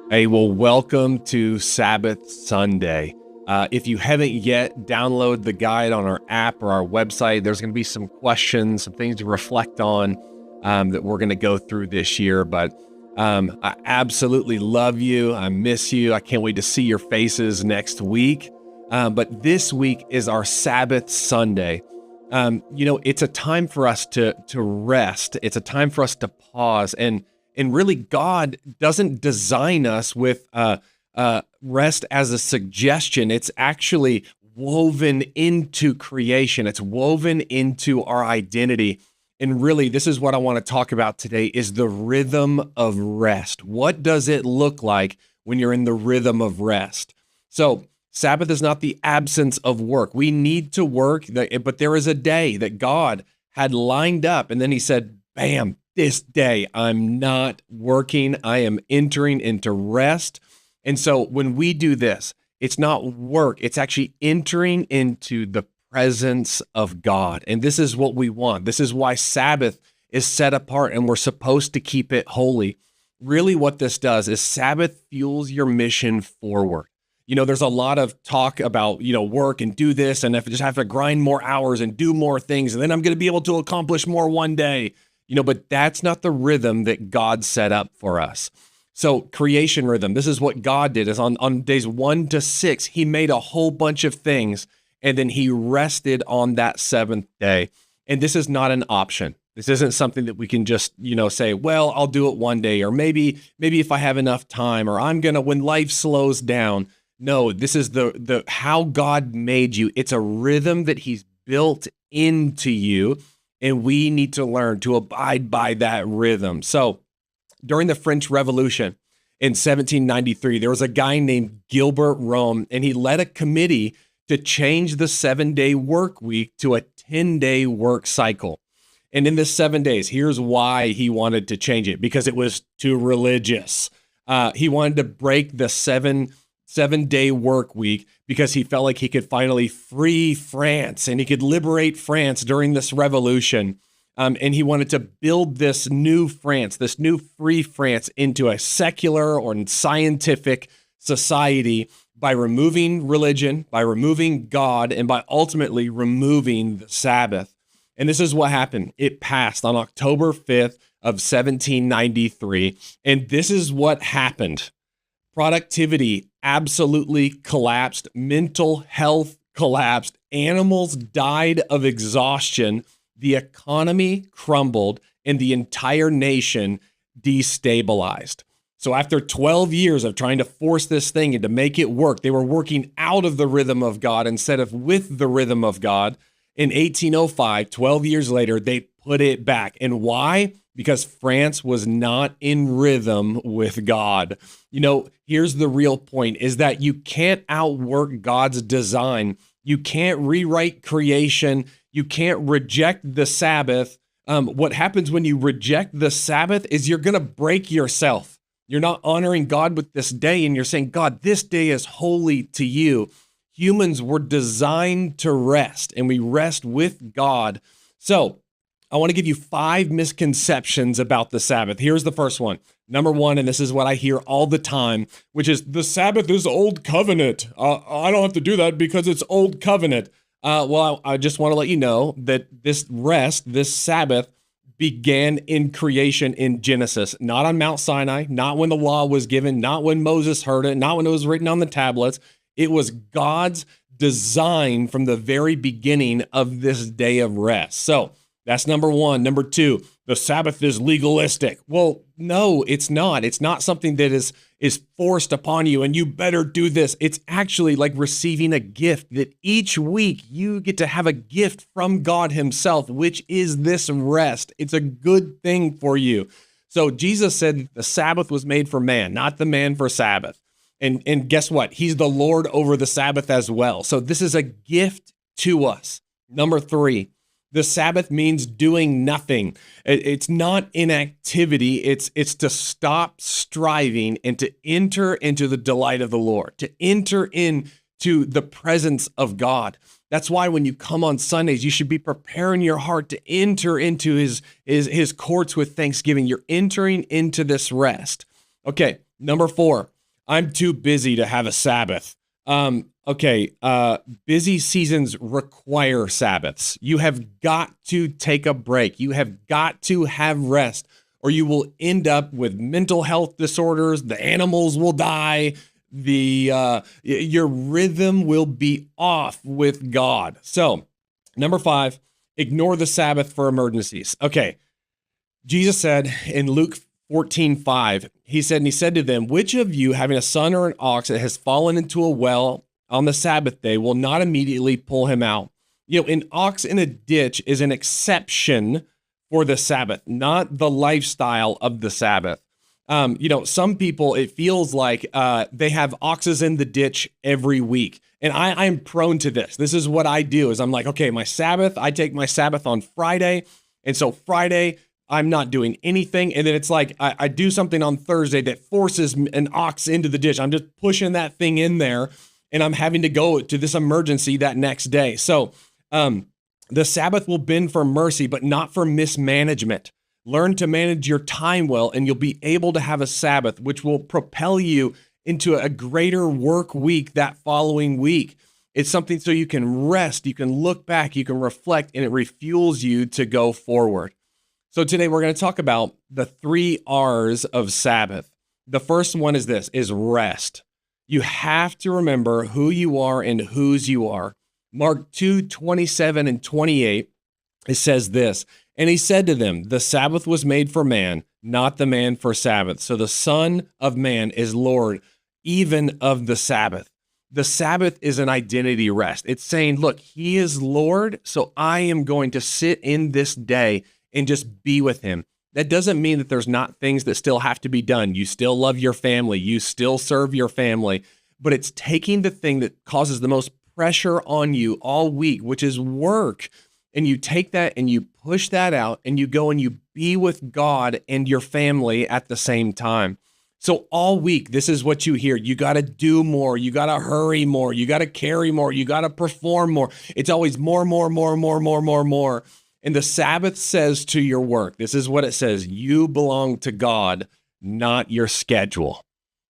Hey, well, welcome to Sabbath Sunday. If you haven't yet, download the guide on our app or our website. There's going to be some questions, some things to reflect on that we're going to go through this year. But I absolutely love you. I miss you. I can't wait to see your faces next week. But this week is our Sabbath Sunday. It's a time for us to rest. It's a time for us to pause and really, God doesn't design us with rest as a suggestion. It's actually woven into creation. It's woven into our identity. And really, this is what I want to talk about today is the rhythm of rest. What does it look like when you're in the rhythm of rest? So Sabbath is not the absence of work. We need to work, but there is a day that God had lined up, and then he said, bam, this day I'm not working. I am entering into rest. And so when we do this, it's not work. It's actually entering into the presence of God. And this is what we want. This is why Sabbath is set apart and we're supposed to keep it holy. Really what this does is Sabbath fuels your mission forward. There's a lot of talk about, work and do this, and if I just have to grind more hours and do more things, and then I'm going to be able to accomplish more one day. But that's not the rhythm that God set up for us. So creation rhythm, this is what God did, is on days 1 to 6, he made a whole bunch of things, and then he rested on that seventh day. And this is not an option. This isn't something that we can just, say, well, I'll do it one day, or maybe if I have enough time, or I'm going to, when life slows down. No, this is the how God made you. It's a rhythm that he's built into you. And we need to learn to abide by that rhythm. So during the French Revolution in 1793, there was a guy named Gilbert Rome, and he led a committee to change the 7-day work week to a 10-day work cycle. And in the 7 days, here's why he wanted to change it, because it was too religious. He wanted to break the seven-day work week because he felt like he could finally free France and he could liberate France during this revolution. And he wanted to build this new France, this new free France, into a secular or scientific society by removing religion, by removing God, and by ultimately removing the Sabbath. And this is what happened. It passed on October 5th of 1793. And this is what happened. Productivity absolutely collapsed. Mental health collapsed. Animals died of exhaustion. The economy crumbled and the entire nation destabilized. So after 12 years of trying to force this thing and to make it work, they were working out of the rhythm of God instead of with the rhythm of God. In 1805, 12 years later, they put it back. And why? Because France was not in rhythm with God. Here's the real point, is that you can't outwork God's design. You can't rewrite creation. You can't reject the Sabbath. What happens when you reject the Sabbath is you're going to break yourself. You're not honoring God with this day, and you're saying, God, this day is holy to you. Humans were designed to rest, and we rest with God. So I want to give you 5 misconceptions about the Sabbath. Here's the first one. Number 1, and this is what I hear all the time, which is the Sabbath is old covenant. I don't have to do that because it's old covenant. I just want to let you know that this rest, this Sabbath, began in creation in Genesis, not on Mount Sinai, not when the law was given, not when Moses heard it, not when it was written on the tablets. It was God's design from the very beginning of this day of rest. So that's number 1. Number 2, the Sabbath is legalistic. Well, no, it's not. It's not something that is forced upon you and you better do this. It's actually like receiving a gift that each week you get to have a gift from God himself, which is this rest. It's a good thing for you. So Jesus said the Sabbath was made for man, not the man for Sabbath. And guess what? He's the Lord over the Sabbath as well. So this is a gift to us. Number 3, the Sabbath means doing nothing. It's not inactivity. It's to stop striving and to enter into the delight of the Lord, to enter into the presence of God. That's why when you come on Sundays, you should be preparing your heart to enter into his courts with thanksgiving. You're entering into this rest. Okay, number 4, I'm too busy to have a Sabbath. Okay. Busy seasons require Sabbaths. You have got to take a break. You have got to have rest, or you will end up with mental health disorders. The animals will die. Your rhythm will be off with God. So, number 5, ignore the Sabbath for emergencies. Okay. Jesus said in Luke 14:5, he said to them, which of you having a son or an ox that has fallen into a well on the Sabbath day will not immediately pull him out? An ox in a ditch is an exception for the Sabbath, not the lifestyle of the Sabbath. Some people, it feels like they have oxes in the ditch every week. And I'm prone to this. This is what I do is I'm like, okay, my Sabbath, I take my Sabbath on Friday. And so Friday, I'm not doing anything. And then it's like I do something on Thursday that forces an ox into the ditch. I'm just pushing that thing in there and I'm having to go to this emergency that next day. So the Sabbath will bend for mercy, but not for mismanagement. Learn to manage your time well, and you'll be able to have a Sabbath, which will propel you into a greater work week that following week. It's something so you can rest, you can look back, you can reflect, and it refuels you to go forward. So today we're going to talk about the 3 R's of Sabbath. The first one is rest. You have to remember who you are and whose you are. Mark 2:27 and 28, it says this, and he said to them, the Sabbath was made for man, not the man for Sabbath. So the Son of Man is Lord, even of the Sabbath. The Sabbath is an identity rest. It's saying, look, he is Lord, so I am going to sit in this day and just be with him. That doesn't mean that there's not things that still have to be done. You still love your family. You still serve your family. But it's taking the thing that causes the most pressure on you all week, which is work, and you take that and you push that out and you go and you be with God and your family at the same time. So all week, this is what you hear. You got to do more. You got to hurry more. You got to carry more. You got to perform more. It's always more. And the Sabbath says to your work, this is what it says. You belong to God, not your schedule.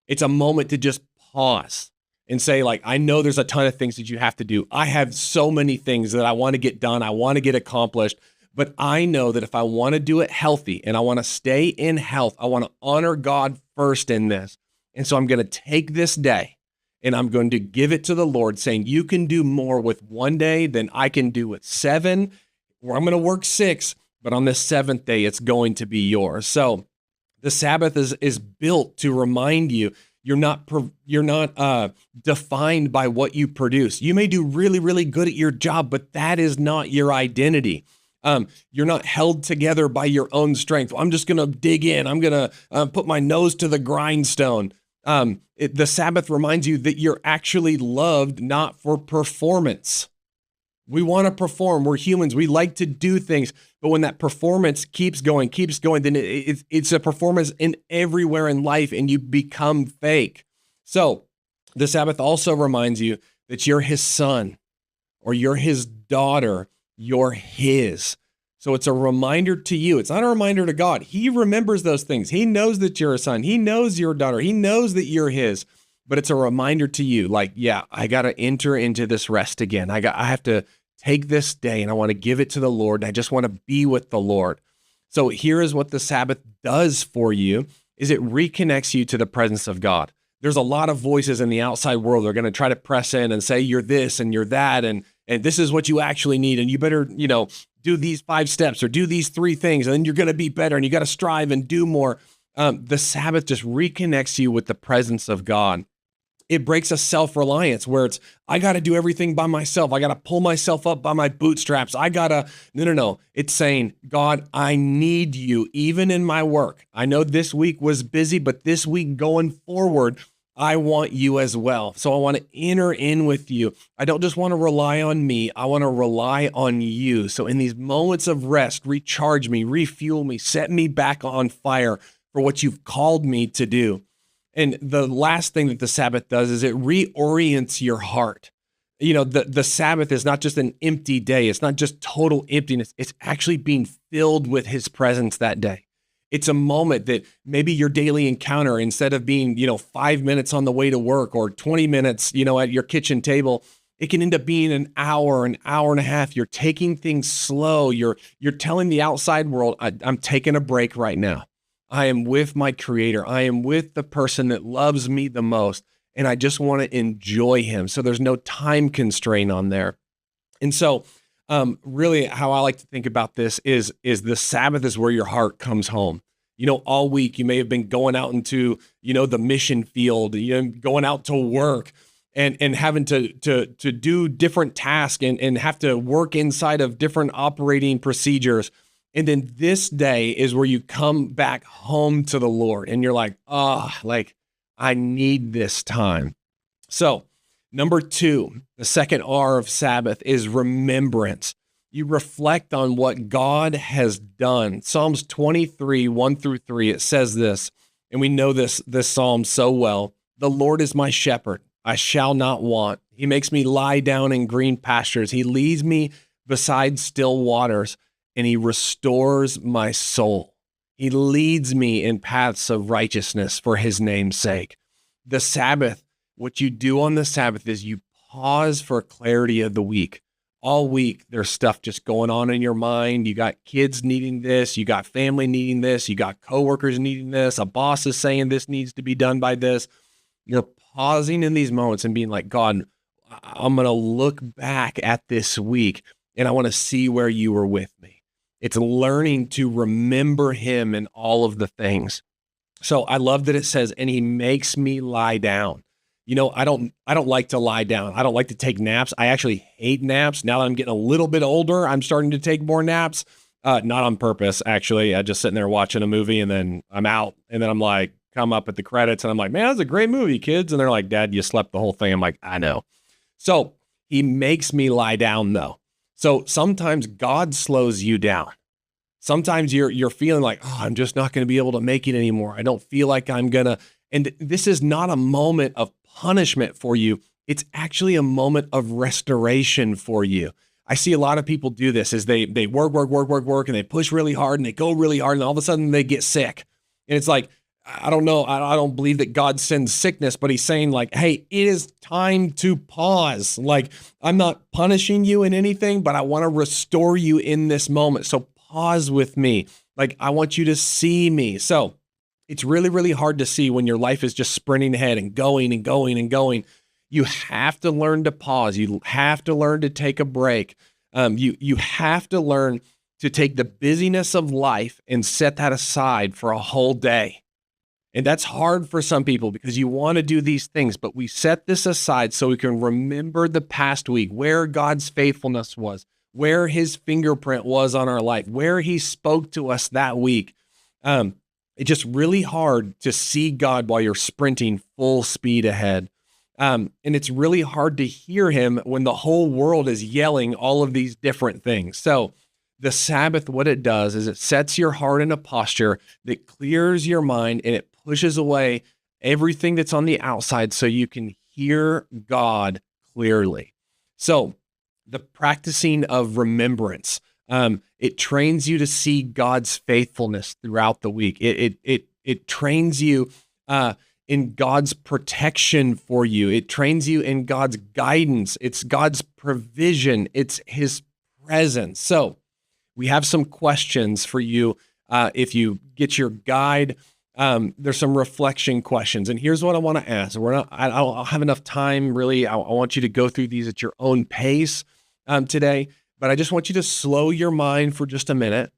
It's a moment to just pause and say, like, I know there's a ton of things that you have to do. I have so many things that I want to get done. I want to get accomplished. But I know that if I want to do it healthy and I want to stay in health, I want to honor God first in this. And so I'm going to take this day and I'm going to give it to the Lord, saying, you can do more with one day than I can do with 7, or I'm going to work 6, but on the 7th day, it's going to be yours. So the Sabbath is built to remind you you're not defined by what you produce. You may do really, really good at your job, but that is not your identity. You're not held together by your own strength. I'm just going to dig in. I'm going to put my nose to the grindstone. The Sabbath reminds you that you're actually loved not for performance. We want to perform. We're humans. We like to do things. But when that performance keeps going, then it's a performance in everywhere in life and you become fake. So the Sabbath also reminds you that you're his son or you're his daughter. You're his. So it's a reminder to you. It's not a reminder to God. He remembers those things. He knows that you're a son. He knows you're a daughter. He knows that you're his. But it's a reminder to you, like, yeah, I got to enter into this rest again. I have to take this day and I want to give it to the Lord. I just want to be with the Lord. So here is what the Sabbath does for you, is it reconnects you to the presence of God. There's a lot of voices in the outside world that are going to try to press in and say, you're this and you're that, and this is what you actually need. And you better, do these 5 steps or do these 3 things, and then you're going to be better and you got to strive and do more. The Sabbath just reconnects you with the presence of God. It breaks a self-reliance where it's, I got to do everything by myself. I got to pull myself up by my bootstraps. No. It's saying, God, I need you even in my work. I know this week was busy, but this week going forward, I want you as well. So I want to enter in with you. I don't just want to rely on me. I want to rely on you. So in these moments of rest, recharge me, refuel me, set me back on fire for what you've called me to do. And the last thing that the Sabbath does is it reorients your heart. The Sabbath is not just an empty day. It's not just total emptiness. It's actually being filled with his presence that day. It's a moment that maybe your daily encounter, instead of being, 5 minutes on the way to work or 20 minutes, at your kitchen table, it can end up being an hour and a half. You're taking things slow. You're telling the outside world, I'm taking a break right now. I am with my creator. I am with the person that loves me the most. And I just want to enjoy him. So there's no time constraint on there. And so really how I like to think about this is the Sabbath is where your heart comes home. All week you may have been going out into, the mission field, going out to work and having to do different tasks and have to work inside of different operating procedures. And then this day is where you come back home to the Lord and you're like, I need this time. So number 2, the second R of Sabbath is remembrance. You reflect on what God has done. Psalms 23, 1-3, it says this, and we know this psalm so well. The Lord is my shepherd. I shall not want. He makes me lie down in green pastures. He leads me beside still waters, and he restores my soul. He leads me in paths of righteousness for his name's sake. The Sabbath, what you do on the Sabbath is you pause for clarity of the week. All week, there's stuff just going on in your mind. You got kids needing this. You got family needing this. You got coworkers needing this. A boss is saying this needs to be done by this. You're pausing in these moments and being like, God, I'm going to look back at this week and I want to see where you were with me. It's learning to remember him in all of the things. So I love that it says, and he makes me lie down. I don't like to lie down. I don't like to take naps. I actually hate naps. Now that I'm getting a little bit older, I'm starting to take more naps. Not on purpose, actually. I just sitting there watching a movie and then I'm out. And then I'm like, come up at the credits and I'm like, man, that's a great movie, kids. And they're like, Dad, you slept the whole thing. I'm like, I know. So he makes me lie down though. So sometimes God slows you down. Sometimes you're feeling like, oh, I'm just not going to be able to make it anymore. I don't feel like I'm going to. And this is not a moment of punishment for you. It's actually a moment of restoration for you. I see a lot of people do this is they work, and they push really hard and they go really hard and all of a sudden they get sick. And it's like, I don't know. I don't believe that God sends sickness, but he's saying like, hey, it is time to pause. Like, I'm not punishing you in anything, but I want to restore you in this moment. So pause with me. Like, I want you to see me. So it's really, really hard to see when your life is just sprinting ahead and going and going and going. You have to learn to pause. You have to learn to take a break. You have to learn to take the busyness of life and set that aside for a whole day. And that's hard for some people because you want to do these things, but we set this aside so we can remember the past week, where God's faithfulness was, where his fingerprint was on our life, where he spoke to us that week. It's just really hard to see God while you're sprinting full speed ahead. And it's really hard to hear him when the whole world is yelling all of these different things. So the Sabbath, what it does is it sets your heart in a posture that clears your mind and it pushes away everything that's on the outside so you can hear God clearly. So the practicing of remembrance, it trains you to see God's faithfulness throughout the week. It trains you in God's protection for you. It trains you in God's guidance. It's God's provision. It's his presence. So we have some questions for you. If you get your guide, there's some reflection questions. And here's what I want to ask. I don't have enough time, really. I want you to go through these at your own pace today. But I just want you to slow your mind for just a minute.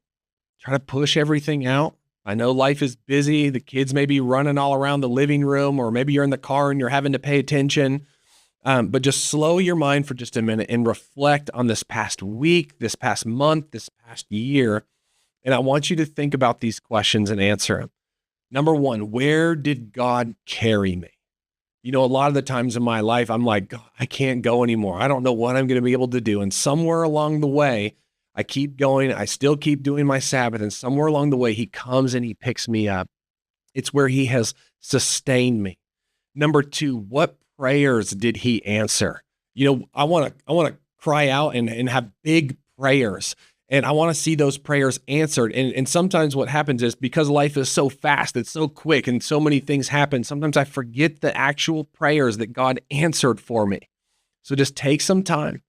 Try to push everything out. I know life is busy. The kids may be running all around the living room, or maybe you're in the car and you're having to pay attention. But just slow your mind for just a minute and reflect on this past week, this past month, this past year. And I want you to think about these questions and answer them. Number one, where did God carry me? A lot of the times in my life, I'm like, God, I can't go anymore. I don't know what I'm going to be able to do. And somewhere along the way, I keep going. I still keep doing my Sabbath. And somewhere along the way, he comes and he picks me up. It's where he has sustained me. Number two, what prayers did he answer? I want to cry out and have big prayers. And I want to see those prayers answered. And sometimes what happens is because life is so fast, it's so quick, and so many things happen, sometimes I forget the actual prayers that God answered for me. So just take some time.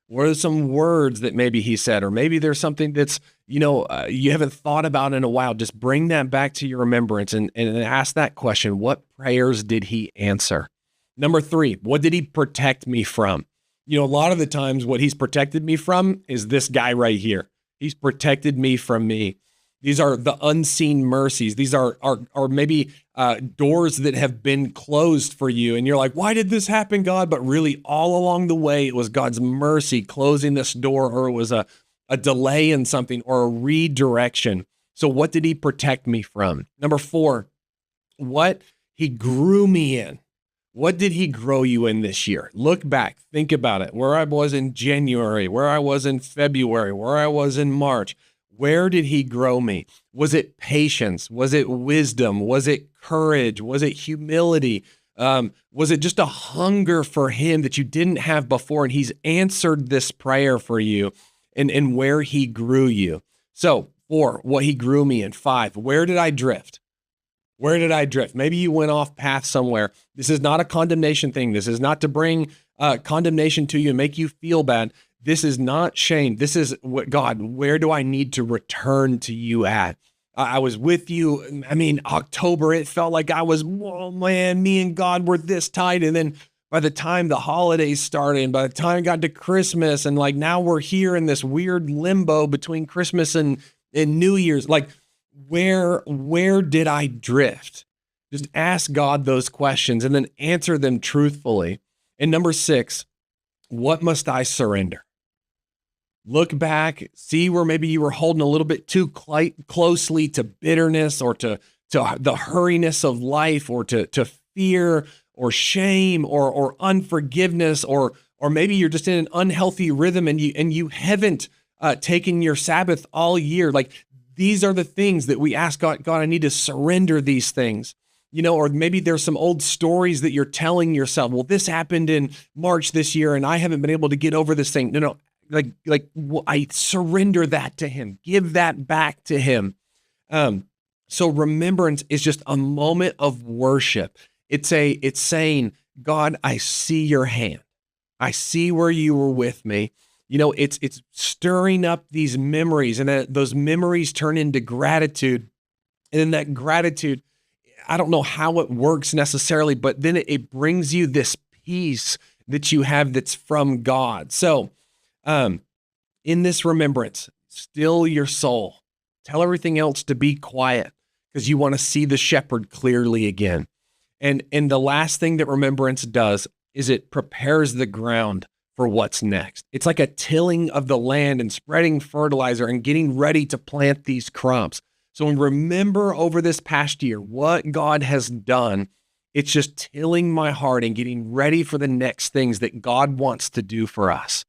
What are some words that maybe he said, or maybe there's something that's, you haven't thought about in a while. Just bring that back to your remembrance and ask that question. What prayers did he answer? Number 3, what did he protect me from? A lot of the times what he's protected me from is this guy right here. He's protected me from me. These are the unseen mercies. These are maybe doors that have been closed for you. And you're like, why did this happen, God? But really all along the way, it was God's mercy closing this door, or it was a delay in something, or a redirection. So what did he protect me from? Number 4, what he grew me in. What did he grow you in this year? Look back, think about it. Where I was in January, where I was in February, where I was in March. Where did he grow me? Was it patience? Was it wisdom? Was it courage? Was it humility? Was it just a hunger for him that you didn't have before? And he's answered this prayer for you, and where he grew you. So 4, what he grew me in. 5, where did I drift? Where did I drift? Maybe you went off path somewhere. This is not a condemnation thing. This is not to bring condemnation to you and make you feel bad. This is not shame. This is what, God, where do I need to return to you at? I was with you. October, it felt like I was, whoa, man, me and God were this tight. And then by the time the holidays started, and by the time it got to Christmas, and like now we're here in this weird limbo between Christmas and New Year's, like, where did I drift? Just ask God those questions and then answer them truthfully. And number 6, what must I surrender? Look back, see where maybe you were holding a little bit too closely to bitterness, or to the hurriness of life, or to fear or shame or unforgiveness, or maybe you're just in an unhealthy rhythm and you haven't taken your Sabbath all year. Like, these are the things that we ask God, I need to surrender these things, or maybe there's some old stories that you're telling yourself. Well, this happened in March this year and I haven't been able to get over this thing. No, I surrender that to him, give that back to him. So remembrance is just a moment of worship. It's saying, God, I see your hand. I see where you were with me. It's stirring up these memories, and those memories turn into gratitude. And then that gratitude, I don't know how it works necessarily, but then it brings you this peace that you have that's from God. So in this remembrance, still your soul. Tell everything else to be quiet, because you want to see the shepherd clearly again. And the last thing that remembrance does is it prepares the ground for what's next. It's like a tilling of the land and spreading fertilizer and getting ready to plant these crops. So remember over this past year what God has done. It's just tilling my heart and getting ready for the next things that God wants to do for us.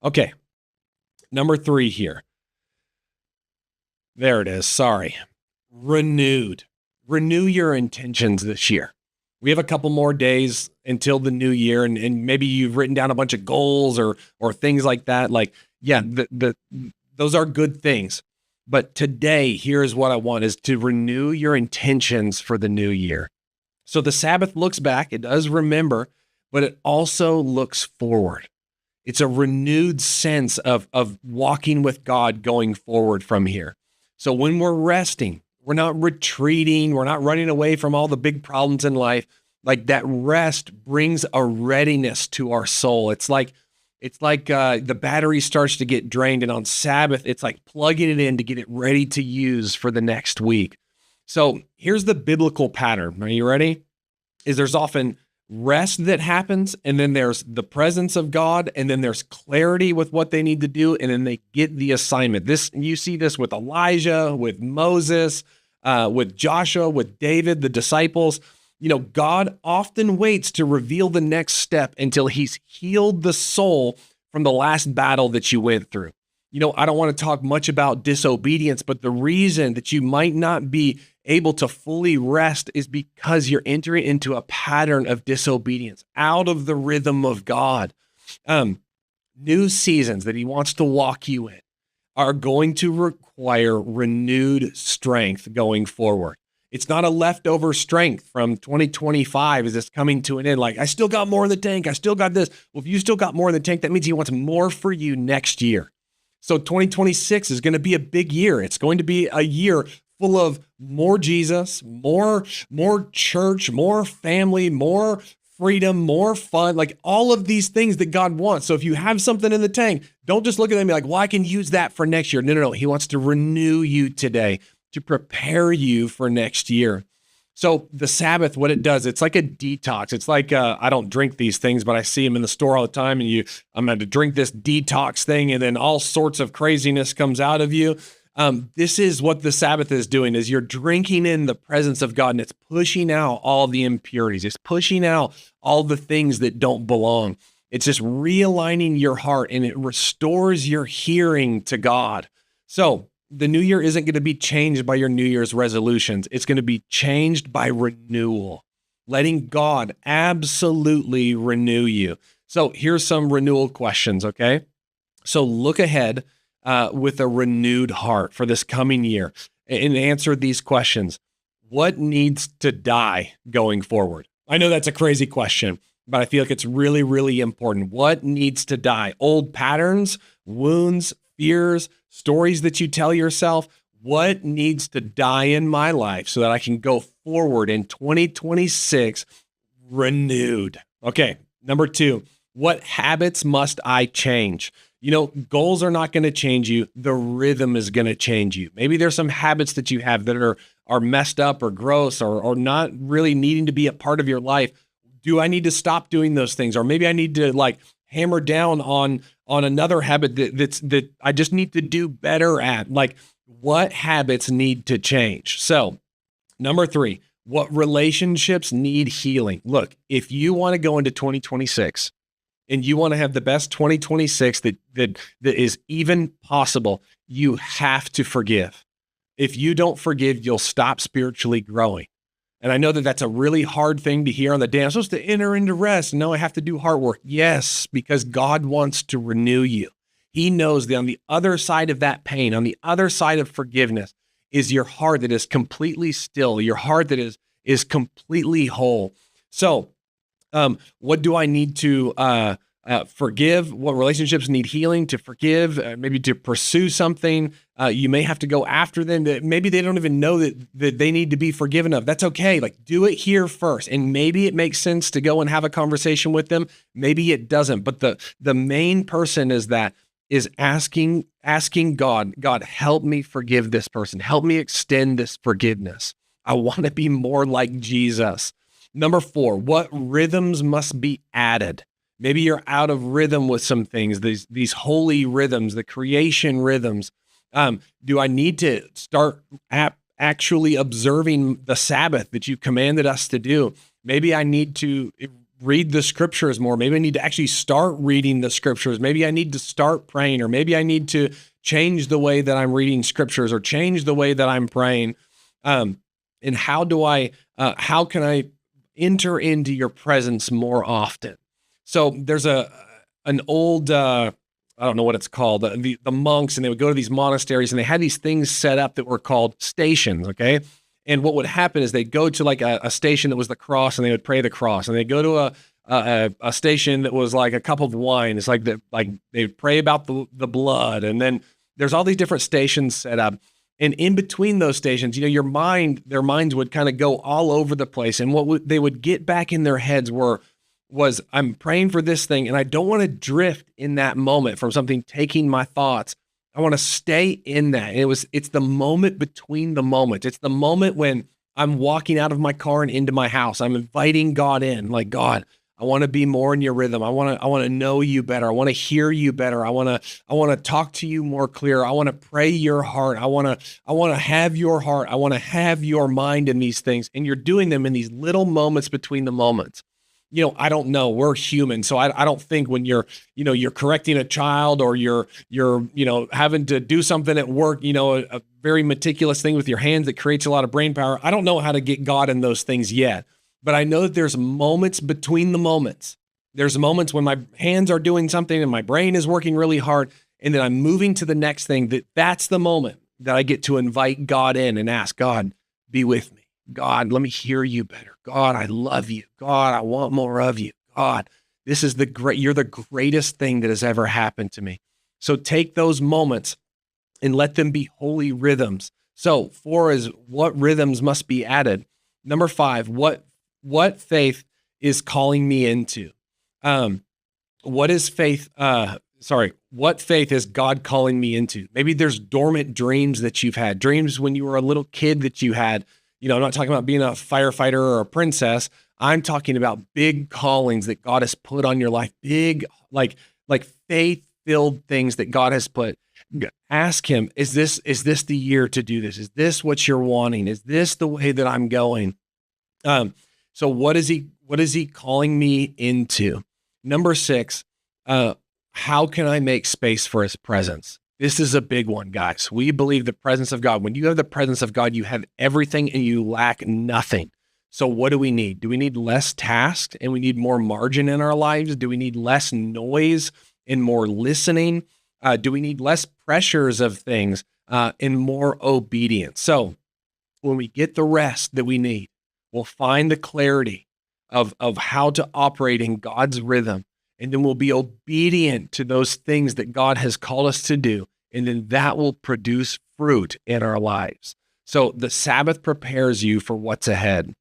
Okay, number 3 here. There it is. Sorry. Renewed. Renew your intentions this year. We have a couple more days until the new year, and maybe you've written down a bunch of goals or things like that. Like, yeah, those are good things. But today, here's what I want, is to renew your intentions for the new year. So the Sabbath looks back, it does remember, but it also looks forward. It's a renewed sense of walking with God going forward from here. So when we're resting, we're not retreating, we're not running away from all the big problems in life. Like, that rest brings a readiness to our soul. It's like the battery starts to get drained, and on Sabbath, it's like plugging it in to get it ready to use for the next week. So here's the biblical pattern. Are you ready? There's often rest that happens, and then there's the presence of God, and then there's clarity with what they need to do, and then they get the assignment. You see this with Elijah, with Moses, with Joshua, with David, the disciples. God often waits to reveal the next step until he's healed the soul from the last battle that you went through. I don't want to talk much about disobedience, but the reason that you might not be able to fully rest is because you're entering into a pattern of disobedience, out of the rhythm of God. New seasons that he wants to walk you in are going to require renewed strength going forward. It's not a leftover strength from 2025 as it's coming to an end. Like, I still got more in the tank. I still got this. Well, if you still got more in the tank, that means he wants more for you next year. So 2026 is going to be a big year. It's going to be a year full of more Jesus, more church, more family, more freedom, more fun, like all of these things that God wants. So if you have something in the tank, don't just look at them and be like, well, I can use that for next year. No. He wants to renew you today to prepare you for next year. So the Sabbath, what it does, it's like a detox. It's like, I don't drink these things, but I see them in the store all the time, and I'm going to drink this detox thing, and then all sorts of craziness comes out of you. This is what the Sabbath is doing, is you're drinking in the presence of God, and it's pushing out all the impurities. It's pushing out all the things that don't belong. It's just realigning your heart, and it restores your hearing to God. So the new year isn't going to be changed by your New Year's resolutions. It's going to be changed by renewal, letting God absolutely renew you. So here's some renewal questions, okay? So look ahead with a renewed heart for this coming year and answer these questions. What needs to die going forward? I know that's a crazy question, but I feel like it's really, really important. What needs to die? Old patterns, wounds, fears, stories that you tell yourself. What needs to die in my life so that I can go forward in 2026 renewed? Okay, number 2, what habits must I change? You know, goals are not going to change you. The rhythm is going to change you. Maybe there's some habits that you have that are messed up or gross or not really needing to be a part of your life. Do I need to stop doing those things? Or maybe I need to like hammer down on another habit that I just need to do better at. Like, what habits need to change? So, number 3, what relationships need healing? Look, if you want to go into 2026 and you want to have the best 2026 that is even possible, you have to forgive. If you don't forgive, you'll stop spiritually growing. And I know that that's a really hard thing to hear on the day. I'm supposed to enter into rest. No, I have to do heart work. Yes, because God wants to renew you. He knows that on the other side of that pain, on the other side of forgiveness, is your heart that is completely still, your heart that is completely whole. So, what do I need to forgive? What relationships need healing to forgive? Maybe to pursue something. You may have to go after them. Maybe they don't even know that they need to be forgiven of. That's okay. Like, do it here first. And maybe it makes sense to go and have a conversation with them. Maybe it doesn't. But the main person is asking God, help me forgive this person. Help me extend this forgiveness. I want to be more like Jesus. Number 4, what rhythms must be added? Maybe you're out of rhythm with some things, these holy rhythms, the creation rhythms. Do I need to start actually observing the Sabbath that you commanded us to do? Maybe I need to read the scriptures more. Maybe I need to actually start reading the scriptures. Maybe I need to start praying, or maybe I need to change the way that I'm reading scriptures or change the way that I'm praying. And how can I enter into your presence more often? So there's an old, I don't know what it's called, the monks, and they would go to these monasteries, and they had these things set up that were called stations, okay? And what would happen is they'd go to like a station that was the cross, and they would pray the cross, and they'd go to a station that was like a cup of wine. It's like they'd pray about the blood, and then there's all these different stations set up. And in between those stations, you know, their minds would kind of go all over the place, and they would get back in their heads was I'm praying for this thing, and I don't want to drift in that moment from something taking my thoughts. I want to stay in that. And it's the moment between the moments. It's the moment when I'm walking out of my car and into my house. I'm inviting God in. Like, God, I want to be more in your rhythm. I want to know you better. I want to hear you better. I want to talk to you more clear. I want to pray your heart. I want to have your heart. I want to have your mind in these things. And you're doing them in these little moments between the moments. You know, I don't know. We're human. So I don't think when you're correcting a child, or you're having to do something at work, a very meticulous thing with your hands that creates a lot of brain power. I don't know how to get God in those things yet, but I know that there's moments between the moments. There's moments when my hands are doing something and my brain is working really hard, And then I'm moving to the next thing. That's the moment that I get to invite God in and ask, God, be with me. God, let me hear you better. God, I love you. God, I want more of you. God, you're the greatest thing that has ever happened to me. So take those moments and let them be holy rhythms. So 4 is what rhythms must be added. Number 5, what faith is calling me into? What is faith? What faith is God calling me into? Maybe there's dormant dreams that you've had, dreams when you were a little kid that you had. I'm not talking about being a firefighter or a princess. I'm talking about big callings that God has put on your life, big, like faith-filled things that God has put. Ask him, is this the year to do this? Is this what you're wanting? Is this the way that I'm going? So what is he calling me into? Number 6, how can I make space for his presence? This is a big one, guys. We believe the presence of God. When you have the presence of God, you have everything and you lack nothing. So what do we need? Do we need less tasks and we need more margin in our lives? Do we need less noise and more listening? Do we need less pressures of things and more obedience? So when we get the rest that we need, we'll find the clarity of how to operate in God's rhythm. And then we'll be obedient to those things that God has called us to do. And then that will produce fruit in our lives. So the Sabbath prepares you for what's ahead.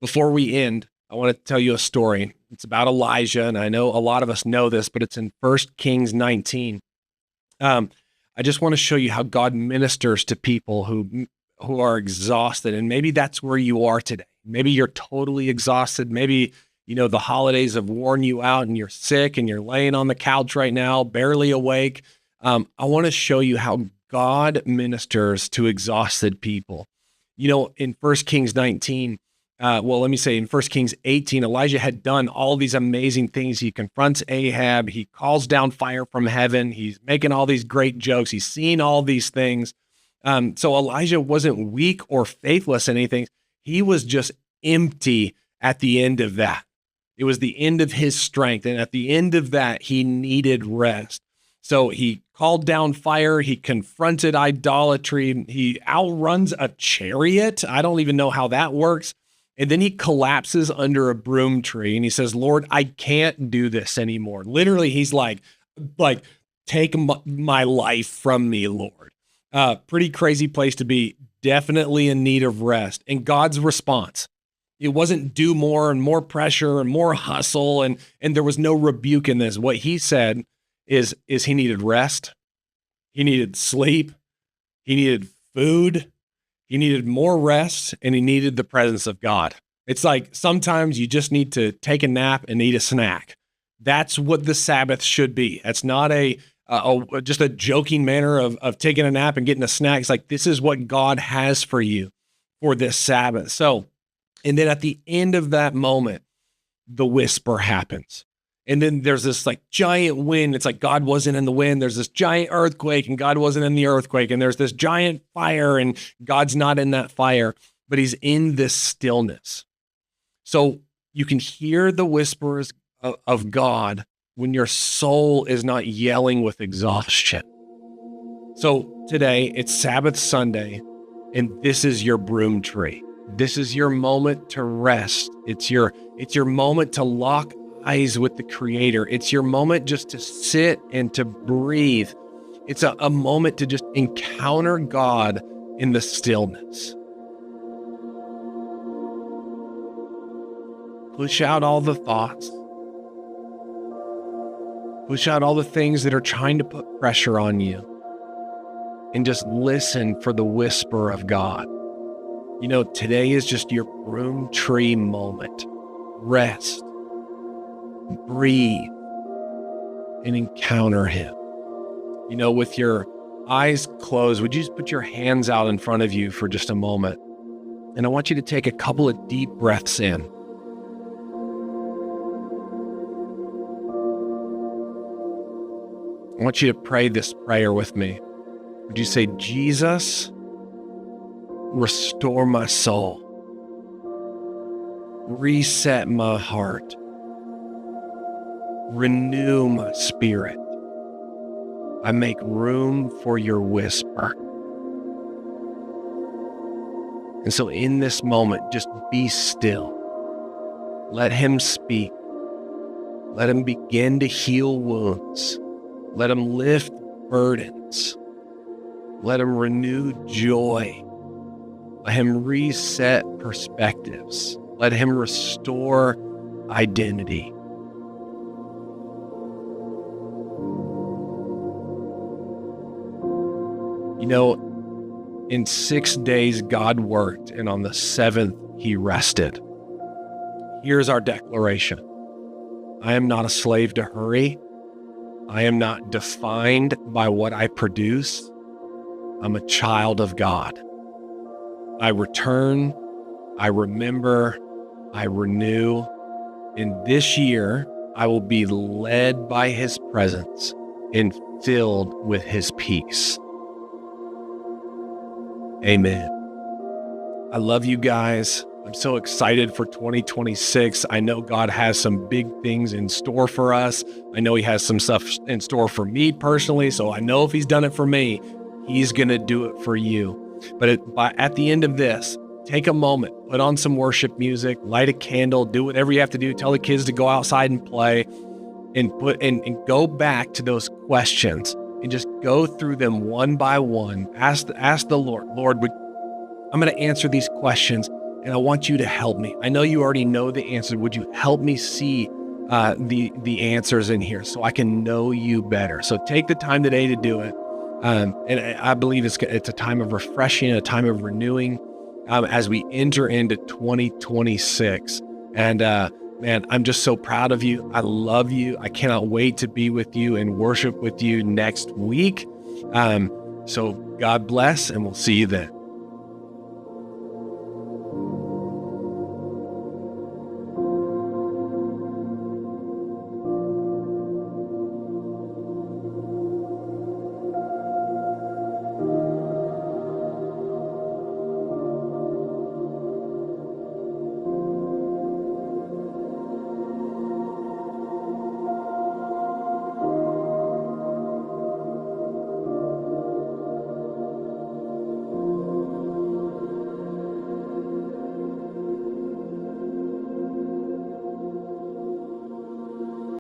Before we end, I want to tell you a story. It's about Elijah. And I know a lot of us know this, but it's in 1 Kings 19. I just want to show you how God ministers to people who are exhausted. And maybe that's where you are today. Maybe you're totally exhausted. Maybe the holidays have worn you out and you're sick and you're laying on the couch right now, barely awake. I want to show you how God ministers to exhausted people. In 1 Kings 19, in 1 Kings 18, Elijah had done all these amazing things. He confronts Ahab. He calls down fire from heaven. He's making all these great jokes. He's seeing all these things. So Elijah wasn't weak or faithless in anything. He was just empty at the end of that. It was the end of his strength. And at the end of that, he needed rest. So he called down fire. He confronted idolatry. He outruns a chariot. I don't even know how that works. And then he collapses under a broom tree and he says, Lord, I can't do this anymore. Literally, he's like, take my life from me, Lord. Pretty crazy place to be. Definitely in need of rest. And God's response, it wasn't do more and more pressure and more hustle. And there was no rebuke in this. What he said is he needed rest. He needed sleep. He needed food. He needed more rest, and he needed the presence of God. It's like sometimes you just need to take a nap and eat a snack. That's what the Sabbath should be. That's not just a joking manner of taking a nap and getting a snack. It's like, this is what God has for you for this Sabbath. So, and then at the end of that moment, the whisper happens. And then there's this like giant wind. It's like God wasn't in the wind. There's this giant earthquake and God wasn't in the earthquake. And there's this giant fire and God's not in that fire, but he's in this stillness. So you can hear the whispers of God when your soul is not yelling with exhaustion. So today it's Sabbath Sunday and this is your broom tree. This is your moment to rest. It's your moment to lock eyes with the Creator. It's your moment just to sit and to breathe. It's a moment to just encounter God in the stillness. Push out all the thoughts. Push out all the things that are trying to put pressure on you. And just listen for the whisper of God. Today is just your broom tree moment. Rest. Breathe and encounter him. With your eyes closed, would you just put your hands out in front of you for just a moment? And I want you to take a couple of deep breaths in. I want you to pray this prayer with me. Would you say, Jesus, restore my soul. Reset my heart. Renew my spirit. I make room for your whisper. And so in this moment, just be still. Let him speak. Let him begin to heal wounds. Let him lift burdens. Let him renew joy. Let him reset perspectives. Let him restore identity. You know, in 6 days, God worked, and on the seventh, he rested. Here's our declaration. I am not a slave to hurry. I am not defined by what I produce. I'm a child of God. I return, I remember, I renew. And this year, I will be led by his presence and filled with his peace. Amen. I love you guys. I'm so excited for 2026. I know God has some big things in store for us. I know he has some stuff in store for me personally. So I know if he's done it for me, he's going to do it for you. But at the end of this, take a moment, put on some worship music, light a candle, do whatever you have to do. Tell the kids to go outside and play, and go back to those questions and just go through them one by one. Ask the Lord, I'm going to answer these questions, and I want you to help me. I know you already know the answer. Would you help me see the answers in here so I can know you better? So take the time today to do it. And I believe it's a time of refreshing, a time of renewing as we enter into 2026. And man, I'm just so proud of you. I love you. I cannot wait to be with you and worship with you next week. So God bless, and we'll see you then.